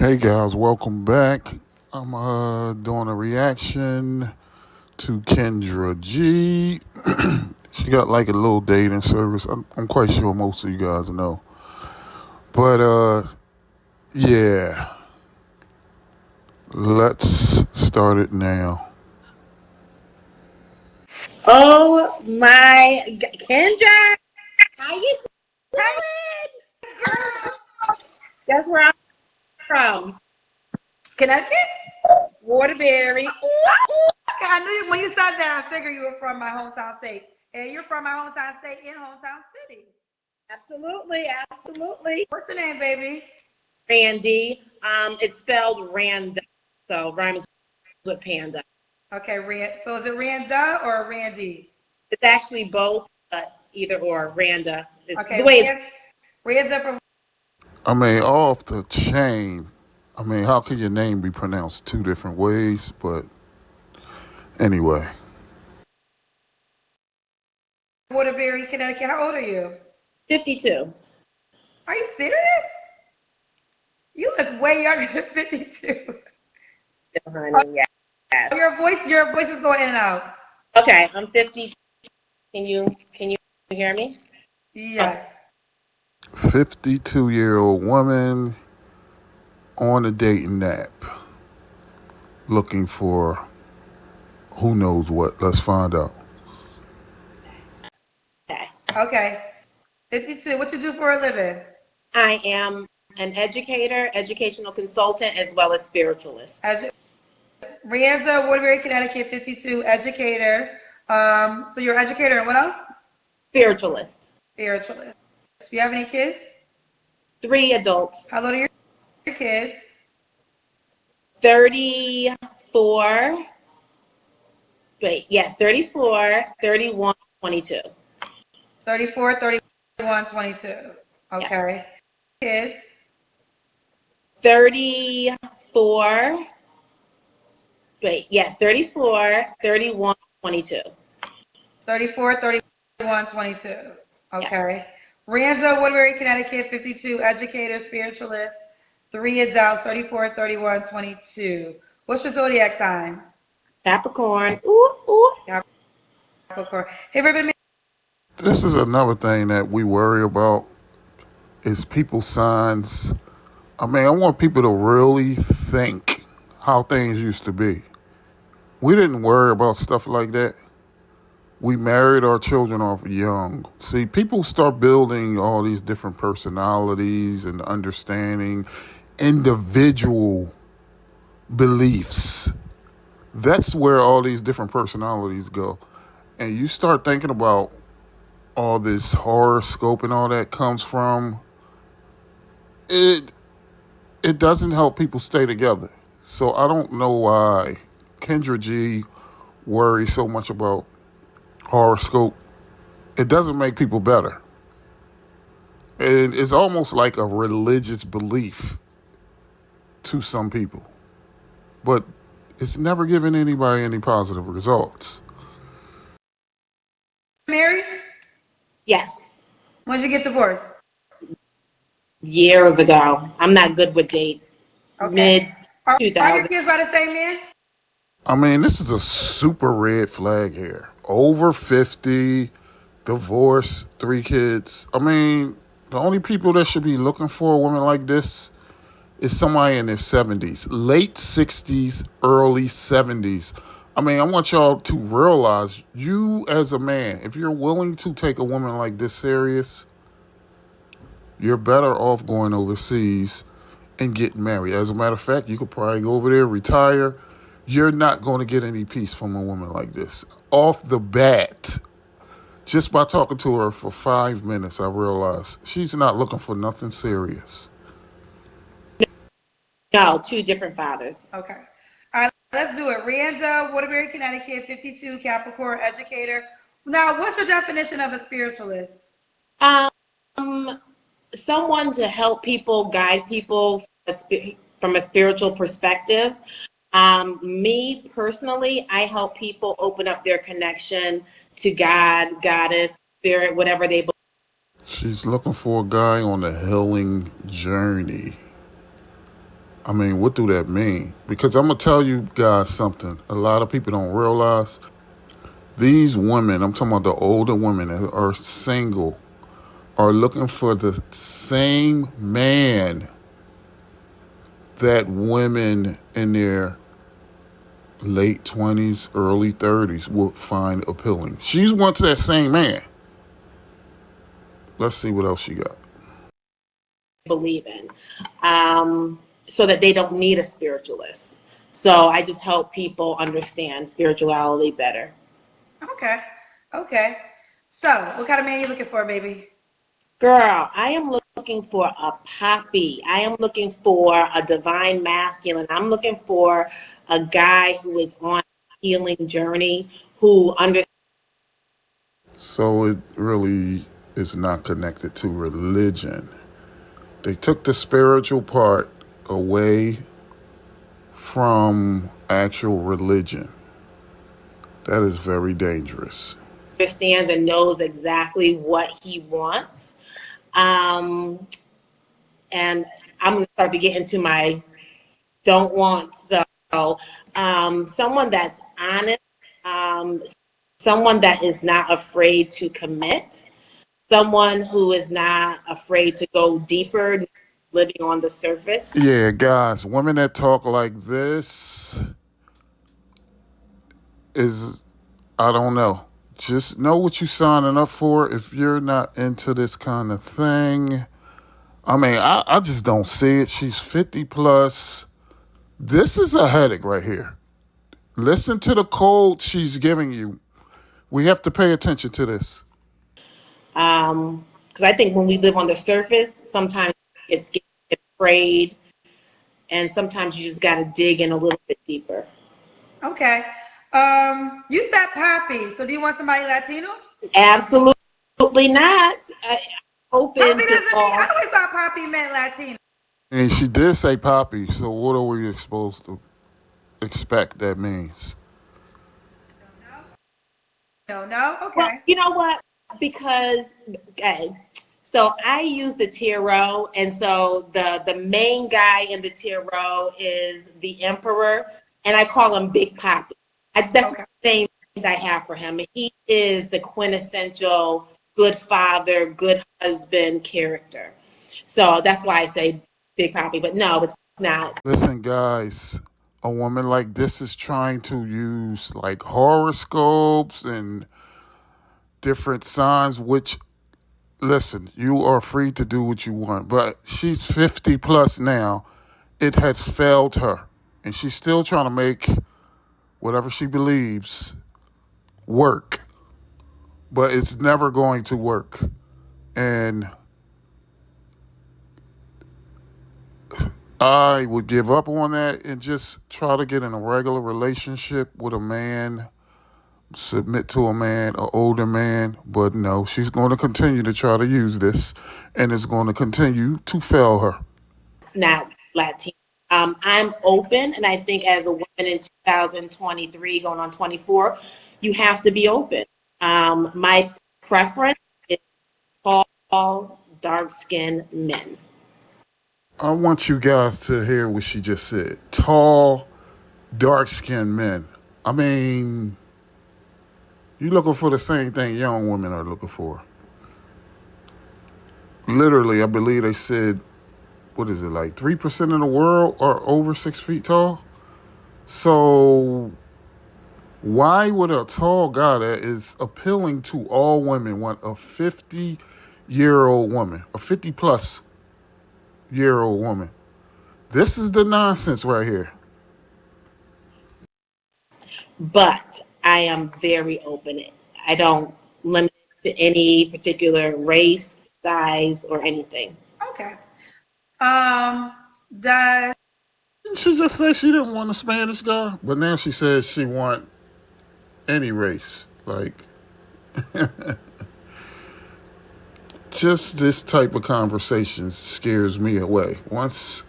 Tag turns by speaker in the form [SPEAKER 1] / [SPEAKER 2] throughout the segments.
[SPEAKER 1] Hey guys, welcome back. I'm doing a reaction to Kendra G. She got like a little dating service. I'm quite sure most of you guys know. But yeah, let's start it now.
[SPEAKER 2] Oh my, Kendra, how you doing?
[SPEAKER 3] Girl,
[SPEAKER 2] Guess where I'm from?
[SPEAKER 3] Connecticut?
[SPEAKER 2] Waterbury. Ooh, ooh.
[SPEAKER 3] I knew you when you said that. I figured you were from my hometown state, and you're from my hometown state in hometown city.
[SPEAKER 2] Absolutely, absolutely.
[SPEAKER 3] What's the name, baby?
[SPEAKER 2] Randy. It's spelled Randa, so rhymes with panda.
[SPEAKER 3] Okay, Rand. So is it Randa or Randy?
[SPEAKER 2] It's actually both, but either or. Randa is the
[SPEAKER 3] Okay,
[SPEAKER 2] way it's.
[SPEAKER 3] Randa from.
[SPEAKER 1] I mean, off the chain. I mean, how can your name be pronounced two different ways? But anyway,
[SPEAKER 3] Waterbury, Connecticut. How old are you?
[SPEAKER 2] 52.
[SPEAKER 3] Are you serious? You look way younger than 52.
[SPEAKER 2] Honey, yes.
[SPEAKER 3] Your voice is going in and out.
[SPEAKER 2] Okay, I'm 50. Can you hear me? Okay.
[SPEAKER 3] Yes.
[SPEAKER 1] 52-year-old woman on a dating app looking for who knows what. Let's find out.
[SPEAKER 2] Okay.
[SPEAKER 3] Okay. 52. What you do for a living?
[SPEAKER 2] I am an educator, educational consultant, as well as spiritualist.
[SPEAKER 3] As Rianza, Waterbury, Connecticut, 52, educator. So you're an educator and what else?
[SPEAKER 2] Spiritualist.
[SPEAKER 3] Spiritualist. Do you have any kids?
[SPEAKER 2] 3 adults.
[SPEAKER 3] How old are your kids?
[SPEAKER 2] 34. Wait, yeah, 34, 31, 22.
[SPEAKER 3] 34, 31, 22.
[SPEAKER 2] Yeah.
[SPEAKER 3] Okay. Kids?
[SPEAKER 2] 34. Wait, yeah, 34, 31, 22.
[SPEAKER 3] 34, 31, 22.
[SPEAKER 2] Yeah.
[SPEAKER 3] Okay. Rianza, Waterbury, Connecticut, 52, educator, spiritualist, 3 adults, 34, 31, 22. What's your zodiac sign?
[SPEAKER 2] Capricorn. Ooh, ooh.
[SPEAKER 3] Capricorn. Hey, Ribbon.
[SPEAKER 1] This is another thing that we worry about is people's signs. I mean, I want people to really think how things used to be. We didn't worry about stuff like that. We married our children off young. See, people start building all these different personalities and understanding individual beliefs. That's where all these different personalities go. And you start thinking about all this horoscope and all that comes from it. It doesn't help people stay together. So I don't know why Kendra G worries so much about horoscope. It doesn't make people better. And it's almost like a religious belief to some people. But it's never given anybody any positive results.
[SPEAKER 3] Married?
[SPEAKER 2] Yes,
[SPEAKER 3] When did you get divorced?
[SPEAKER 2] years ago. I'm not good with dates.
[SPEAKER 3] Okay.
[SPEAKER 2] Mid
[SPEAKER 3] Are your
[SPEAKER 2] 2000.
[SPEAKER 3] kids by the same man?
[SPEAKER 1] I mean, this is a super red flag here. Over 50, divorce, 3 kids. I mean, the only people that should be looking for a woman like this is somebody in their 70s, late 60s, early 70s. I mean, I want y'all to realize you as a man, if you're willing to take a woman like this serious, you're better off going overseas and getting married. As a matter of fact, you could probably go over there, retire. You're not going to get any peace from a woman like this. Off the bat, just by talking to her for 5 minutes, I realized she's not looking for nothing serious.
[SPEAKER 2] No, 2 different fathers.
[SPEAKER 3] Okay. All right, let's do it. Rianza, Waterbury, Connecticut, 52, Capricorn, educator. Now, what's your definition of a spiritualist?
[SPEAKER 2] Um, Someone to help people, guide people from a spiritual perspective. Me personally, I help people open up their connection to God, goddess, spirit, whatever they believe.
[SPEAKER 1] She's looking for a guy on a healing journey. I mean, what do that mean? Because I'm gonna tell you guys something. A lot of people don't realize these women. I'm talking about the older women that are single are looking for the same man that women in their late 20s, early 30s would find appealing. She's wants that same man. Let's see what else she got.
[SPEAKER 2] Believe in, so that they don't need a spiritualist. So I just help people understand spirituality better.
[SPEAKER 3] Okay. Okay. So, what kind of man you looking for, baby?
[SPEAKER 2] Girl, I am looking for a poppy. I am looking for a divine masculine. I'm looking for a guy who is on a healing journey, who understands.
[SPEAKER 1] So it really is not connected to religion. They took the spiritual part away from actual religion. That is very dangerous.
[SPEAKER 2] And knows exactly what he wants. Um, and I'm going to start to get into my don't want. So, someone that's honest, um, someone that is not afraid to commit, someone who is not afraid to go deeper, living on the surface.
[SPEAKER 1] Yeah, guys, women that talk like this is, I don't know. Just know what you're signing up for. If you're not into this kind of thing, I mean, I just don't see it. She's 50 plus. This is a headache right here. Listen to the code she's giving you. We have to pay attention to this.
[SPEAKER 2] Because I think when we live on the surface, sometimes it's getting afraid, and sometimes you just got to dig in a little bit deeper.
[SPEAKER 3] Okay. You said Poppy. So, do you want somebody Latino?
[SPEAKER 2] Absolutely not. Open
[SPEAKER 3] Poppy
[SPEAKER 2] to
[SPEAKER 3] doesn't mean. I
[SPEAKER 2] all.
[SPEAKER 3] always thought Poppy meant Latino.
[SPEAKER 1] And she did say poppy, so what are we supposed to expect that means?
[SPEAKER 3] No, no.
[SPEAKER 2] Well,
[SPEAKER 3] Okay.
[SPEAKER 2] you know what? Because okay, so I use the tarot, and so the main guy in the tarot is the emperor, and I call him Big Papi. That's
[SPEAKER 3] Okay.
[SPEAKER 2] the name I have for him. He is the quintessential good father, good husband character. So that's why I say Big Papi. But no, it's not.
[SPEAKER 1] Listen, guys, a woman like this is trying to use like horoscopes and different signs, which, listen, you are free to do what you want, but she's 50 plus now. It has failed her, and she's still trying to make whatever she believes work, but it's never going to work. And I would give up on that and just try to get in a regular relationship with a man, submit to a man, an older man. But no, she's going to continue to try to use this, and it's going to continue to fail her.
[SPEAKER 2] It's not Latino. I'm open, and I think as a woman in 2023, going on 24, you have to be open. My preference is tall, dark-skinned men.
[SPEAKER 1] I want you guys to hear what she just said. Tall, dark skinned men. I mean, you looking for the same thing young women are looking for. Literally, I believe they said, what is it, like 3% of the world are over 6 feet tall? So, why would a tall guy that is appealing to all women want a 50-year-old woman, a 50 plus year old woman? This is the nonsense right here.
[SPEAKER 2] But I am very open. I don't limit it to any particular race, size, or anything.
[SPEAKER 3] Okay. Does
[SPEAKER 1] She just said she didn't want a Spanish guy, but now she says she want any race. Like, just this type of conversation scares me away. Once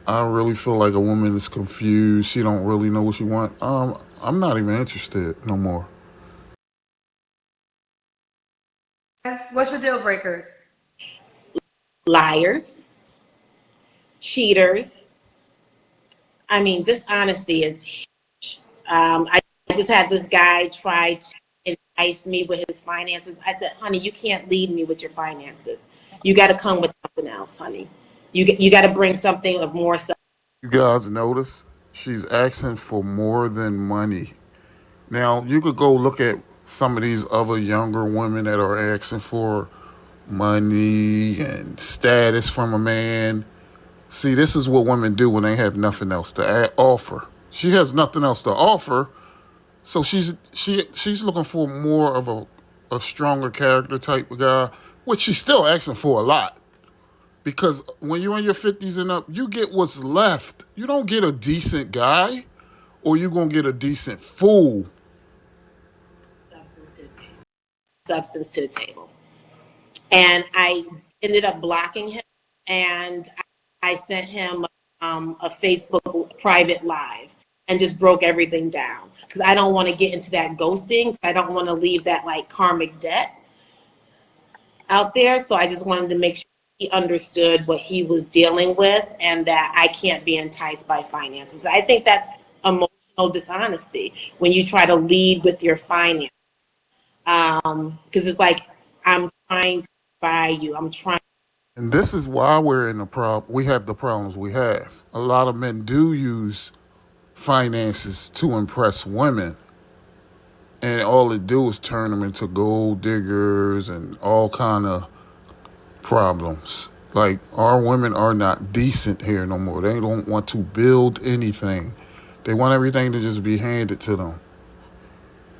[SPEAKER 1] I really feel like a woman is confused, she don't really know what she want. I'm not even interested no more.
[SPEAKER 3] what's your deal breakers?
[SPEAKER 2] Liars, cheaters, I mean, dishonesty is huge. I just had this guy try to entice me with his finances. I said, honey, you can't lead me with your finances. You got to come with something else, honey. You got to bring something of more stuff.
[SPEAKER 1] You guys notice she's asking for more than money. Now, you could go look at some of these other younger women that are asking for money and status from a man. See, this is what women do when they have nothing else to offer. She has nothing else to offer, so she's looking for more of a stronger character type of guy, which she's still asking for a lot. Because when you're in your 50s and up, you get what's left. You don't get a decent guy, or you're going to get a decent fool.
[SPEAKER 2] Substance to the table. And I ended up blocking him, and I sent him a Facebook private live and just broke everything down because I don't want to get into that ghosting. I don't want to leave that like karmic debt out there. So I just wanted to make sure he understood what he was dealing with and that I can't be enticed by finances. I think that's emotional dishonesty when you try to lead with your finances. Because it's like, I'm trying to buy you. I'm trying.
[SPEAKER 1] And this is why we're in the problem. We have the problems we have. A lot of men do use finances to impress women, and all it do is turn them into gold diggers and all kind of problems. Like, our women are not decent here no more. They don't want to build anything. They want everything to just be handed to them.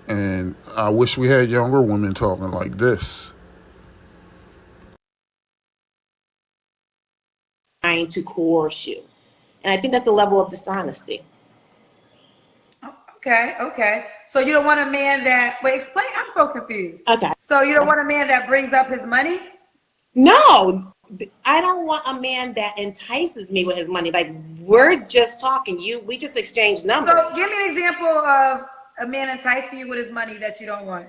[SPEAKER 1] And I wish we had younger women talking like this.
[SPEAKER 2] Trying to coerce you. And I think that's a level of dishonesty.
[SPEAKER 3] Okay, okay. So you don't want a man that, wait, explain, I'm so confused.
[SPEAKER 2] Okay.
[SPEAKER 3] So you don't want a man that brings up his money?
[SPEAKER 2] No, I don't want a man that entices me with his money. Like, we're just talking. We just exchanged numbers.
[SPEAKER 3] So give me an example of a man enticing you with his money that you don't want.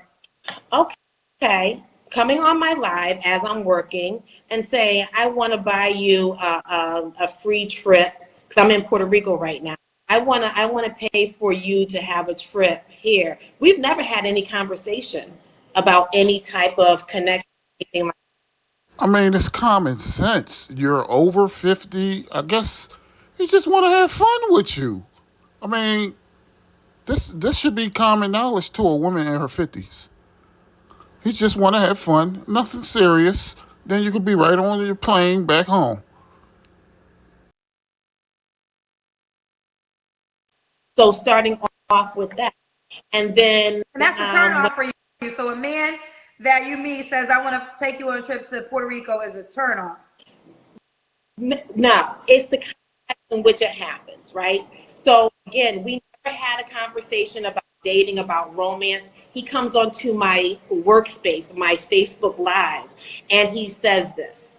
[SPEAKER 2] Okay. Coming on my live as I'm working and saying, I want to buy you a free trip because I'm in Puerto Rico right now. I want to pay for you to have a trip here. We've never had any conversation about any type of connection, anything like that.
[SPEAKER 1] I mean, it's common sense. You're over 50. I guess he just want to have fun with you. I mean, this should be common knowledge to a woman in her 50s. He just want to have fun, nothing serious. Then you could be right on your plane back home.
[SPEAKER 2] So starting off with that, and then
[SPEAKER 3] And that's the turn off for you. So a man that you meet says, I want to take you on a trip to Puerto Rico is a turn off.
[SPEAKER 2] No, it's the context in which it happens, right? So again, we never had a conversation about dating, about romance. He comes onto my workspace, my Facebook Live, and he says this,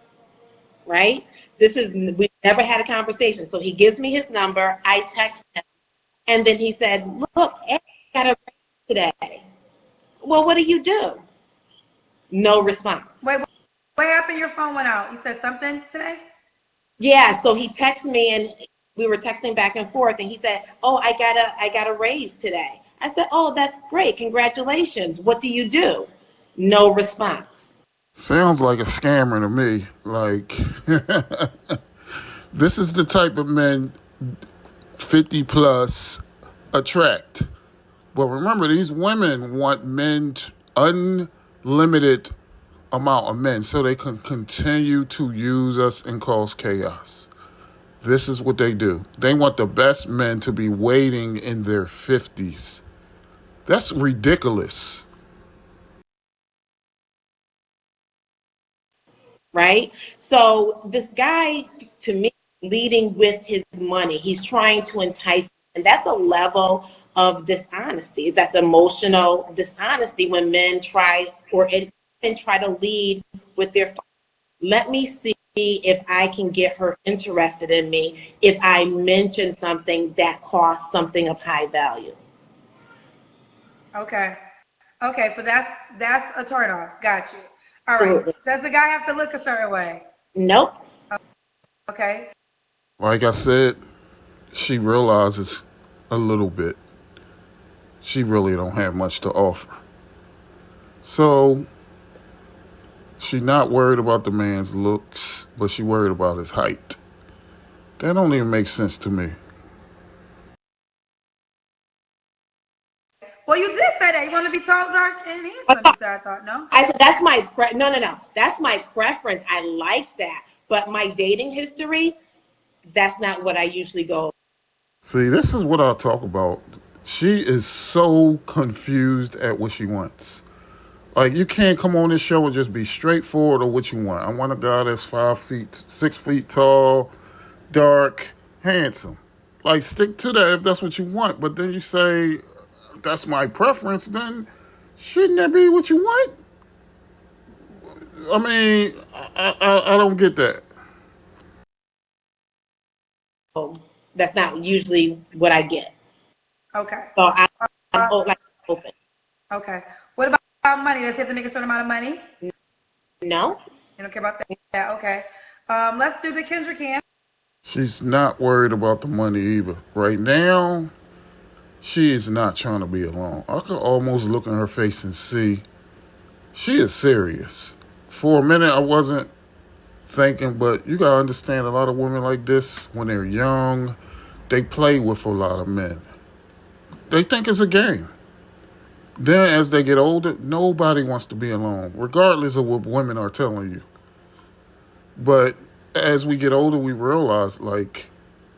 [SPEAKER 2] right? We never had a conversation. So he gives me his number, I text him, and then he said, look, I got a raise today. Well, what do you do? No response.
[SPEAKER 3] Wait, what happened? Your phone went out. You said something today?
[SPEAKER 2] Yeah, so he texted me and we were texting back and forth and he said, oh, I got a raise today. I said, oh, that's great. Congratulations. What do you do? No response.
[SPEAKER 1] Sounds like a scammer to me. Like, this is the type of men 50 plus attract. But remember, these women want men, unlimited amount of men, so they can continue to use us and cause chaos. This is what they do. They want the best men to be waiting in their 50s. That's ridiculous.
[SPEAKER 2] Right? So this guy, to me, leading with his money, he's trying to entice me. And that's a level of dishonesty. That's emotional dishonesty when men try to lead with their. Let me see if I can get her interested in me if I mention something that costs something of high value.
[SPEAKER 3] Okay. Okay, so that's a turn off. Got you. All right.
[SPEAKER 2] Absolutely.
[SPEAKER 3] Does the guy have to look a certain way?
[SPEAKER 2] Nope.
[SPEAKER 3] Okay.
[SPEAKER 1] Like I said, she realizes a little bit she really don't have much to offer. So she not worried about the man's looks, but she worried about his height. That don't even make sense to me.
[SPEAKER 3] Well, you did say that. You want to be tall, dark, and
[SPEAKER 2] But
[SPEAKER 3] handsome, you said, I thought, no?
[SPEAKER 2] I said that's my no. That's my preference. I like that. But my dating history, that's not what I usually go.
[SPEAKER 1] See, this is what I talk about. She is so confused at what she wants. Like, you can't come on this show and just be straightforward on what you want. I want a guy that's 5 feet, 6 feet tall, dark, handsome. Like, stick to that if that's what you want. But then you say, that's my preference, then shouldn't that be what you want? I mean, I don't get that.
[SPEAKER 2] That's not usually what I get.
[SPEAKER 3] Okay.
[SPEAKER 2] So I'm like open.
[SPEAKER 3] Okay. What about money? Does he have to make a certain amount of money?
[SPEAKER 2] No.
[SPEAKER 3] You don't care about that? Yeah, okay. Let's do the Kendra Cam.
[SPEAKER 1] She's not worried about the money either. Right now, she is not trying to be alone. I could almost look in her face and see she is serious. For a minute, I wasn't thinking, but you gotta understand a lot of women like this, when they're young, they play with a lot of men. They think it's a game. Then as they get older, nobody wants to be alone, regardless of what women are telling you. But as we get older, we realize, like,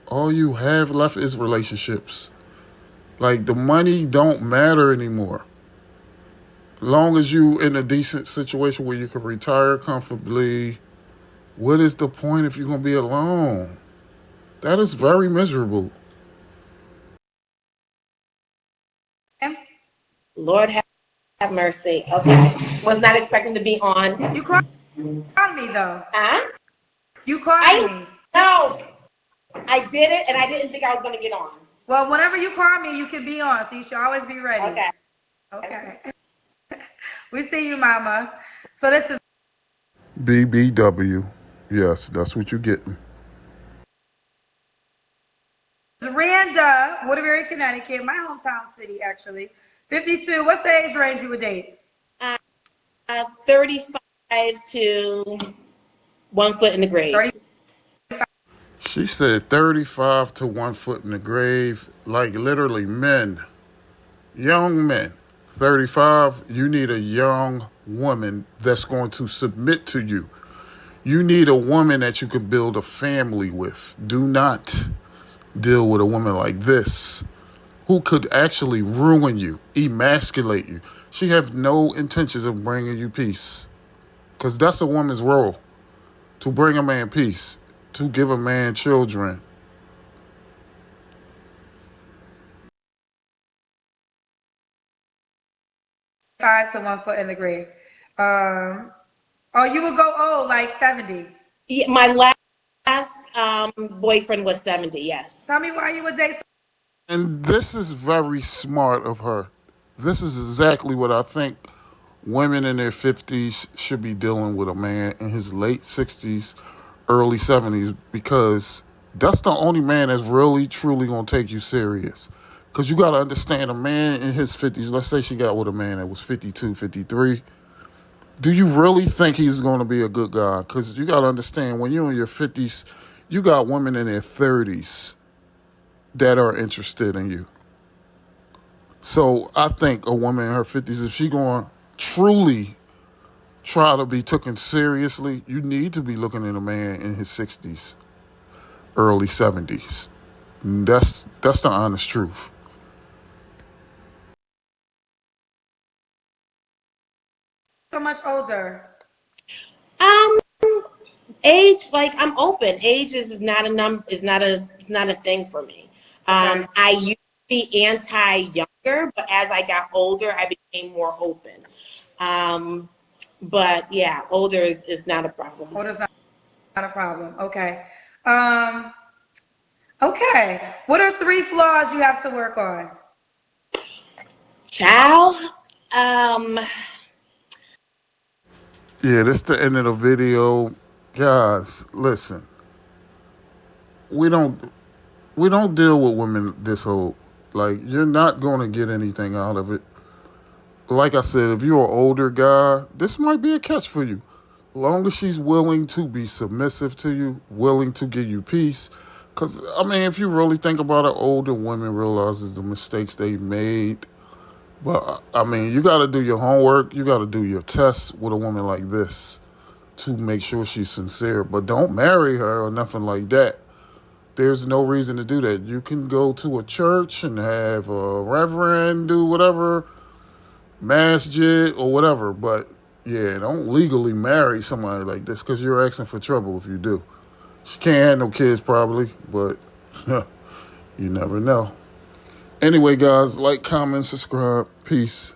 [SPEAKER 1] all you have left is relationships. Like, the money don't matter anymore. Long as you in a decent situation where you can retire comfortably, what is the point if you're going to be alone? That is very miserable.
[SPEAKER 2] Lord have mercy. Okay. Was not expecting to be on.
[SPEAKER 3] You called me, though.
[SPEAKER 2] Huh?
[SPEAKER 3] You called
[SPEAKER 2] I
[SPEAKER 3] me.
[SPEAKER 2] no. I did it and I didn't think I was gonna get on.
[SPEAKER 3] Well, whenever you call me, you can be on, so you should always be ready.
[SPEAKER 2] Okay.
[SPEAKER 3] Okay. We see you, Mama. So this is
[SPEAKER 1] BBW. Yes, that's what you're getting.
[SPEAKER 3] Randa, Waterbury, Connecticut, my hometown city, actually. 52. What's the age range you would date?
[SPEAKER 2] 35 to 1 foot in the grave.
[SPEAKER 3] 30.
[SPEAKER 1] She said 35 to 1 foot in the grave, like literally men, young men. 35, you need a young woman that's going to submit to you. You need a woman that you can build a family with. Do not deal with a woman like this who could actually ruin you, emasculate you. She have no intentions of bringing you peace, because that's a woman's role, to bring a man peace, to give a man children.
[SPEAKER 3] 5 to 1 foot in the grave. Oh, you would go old, like 70.
[SPEAKER 2] Yeah, my last boyfriend was 70. Yes.
[SPEAKER 3] Tell me why you would date.
[SPEAKER 1] And this is very smart of her. This is exactly what I think women in their 50s should be dealing with a man in his late 60s, early 70s, because that's the only man that's really, truly going to take you serious. Because you got to understand, a man in his 50s, let's say she got with a man that was 52, 53, do you really think he's going to be a good guy? Because you got to understand, when you're in your 50s, you got women in their 30s that are interested in you. So I think a woman in her 50s, if she going to truly try to be taken seriously, you need to be looking at a man in his 60s, early 70s. That's the honest truth.
[SPEAKER 3] So much older.
[SPEAKER 2] Um, age, like I'm open. Age is not a it's not a thing for me.
[SPEAKER 3] Okay.
[SPEAKER 2] I used to be anti-younger, but as I got older, I became more open. But yeah, older is not a problem.
[SPEAKER 3] Older's not a problem. Okay. Okay. What are 3 flaws you have to work on?
[SPEAKER 2] Child,
[SPEAKER 1] Yeah, this the end of the video. Guys, listen. We don't we don't deal with women this old. Like, you're not going to get anything out of it. Like I said, if you're an older guy, this might be a catch for you. Long as she's willing to be submissive to you, willing to give you peace. Because, I mean, if you really think about it, older women realizes the mistakes they made. But, I mean, you got to do your homework. You got to do your tests with a woman like this to make sure she's sincere. But don't marry her or nothing like that. There's no reason to do that. You can go to a church and have a reverend do whatever, masjid or whatever. But, yeah, don't legally marry somebody like this because you're asking for trouble if you do. She can't have no kids probably, but you never know. Anyway, guys, like, comment, subscribe. Peace.